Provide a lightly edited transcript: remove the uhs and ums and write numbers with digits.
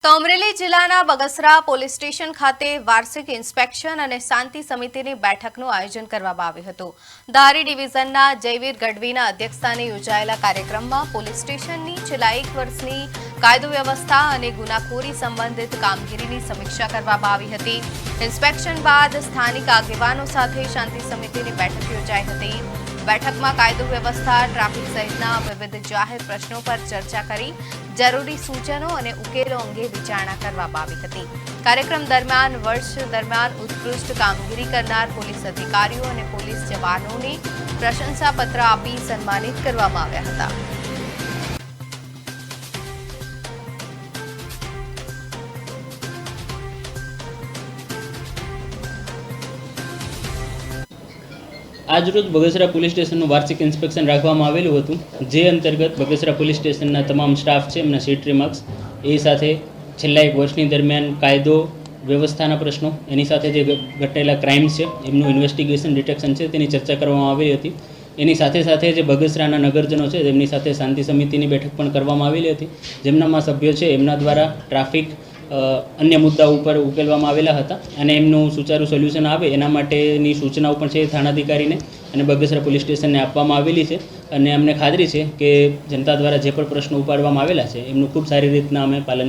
તો અમરેલી જિલ્લાના Bagasara police station ખાતે વાર્ષિક ઇન્સ્પેક્શન અને શાંતિ સમિતિની બેઠકનું આયોજન કરવામાં આવ્યું હતું. ધારી ડિવિઝનના જયવીર ગઢવીના અધ્યક્ષસ્થાને યોજાયેલા કાર્યક્રમમાં પોલીસ સ્ટેશનની છેલ્લા 1 વર્ષની કાયદો વ્યવસ્થા અને ગુનાખોરી સંબંધિત કામગીરીની સમીક્ષા કરવામાં આવી હતી. ઇન્સ્પેક્શન બાદ સ્થાનિક આગેવાનો સાથે શાંતિ સમિતિની બેઠક યોજાઈ હતી. બેઠકમાં કાયદો વ્યવસ્થા, ટ્રાફિક સહિતના વિવિધ જાહેર પ્રશ્નો પર ચર્ચા કરી જરૂરી સૂચનો અને ઉકેલો અંગે વિચારણા કરવામાં આવી હતી. કાર્યક્રમ દરમિયાન વર્ષ દરમિયાન ઉત્કૃષ્ટ કામગીરી કરનાર પોલીસ અધિકારીઓ અને પોલીસ જવાનોને પ્રશંસાપત્ર આપી સન્માનિત કરવામાં આવ્યા હતા. આજરોજ બગસરા પોલીસ સ્ટેશનનું વાર્ષિક ઇન્સ્પેક્શન રાખવામાં આવેલું હતું, જે અંતર્ગત બગસરા પોલીસ સ્ટેશનના તમામ સ્ટાફ છે એમના સીટ રિમાર્ક્સ, એ સાથે છેલ્લા 1 વર્ષની દરમિયાન કાયદો વ્યવસ્થાના પ્રશ્નો, એની સાથે જે ઘટેલા ક્રાઇમ્સ છે એમનું ઇન્વેસ્ટિગેશન ડિટેક્શન છે તેની ચર્ચા કરવામાં આવેલી હતી. એની સાથે સાથે જે બગસરાના નગરજનો છે તેમની સાથે શાંતિ સમિતિની બેઠક પણ કરવામાં આવેલી હતી, જેમનામાં સભ્યો છે એમના દ્વારા ટ્રાફિક અન્ય મુદ્દાઓ ઉપર ઉકેલવામાં આવેલા હતા અને એમનું સુચારું સોલ્યુશન આવે એના માટેની સૂચનાઓ પણ છે થાણાધિકારીને અને બગસરા પોલીસ સ્ટેશનને આપવામાં આવેલી છે. અને અમને ખાતરી છે કે જનતા દ્વારા જે પણ પ્રશ્નો ઉપાડવામાં આવેલા છે એમનું ખૂબ સારી રીતના અમે પાલન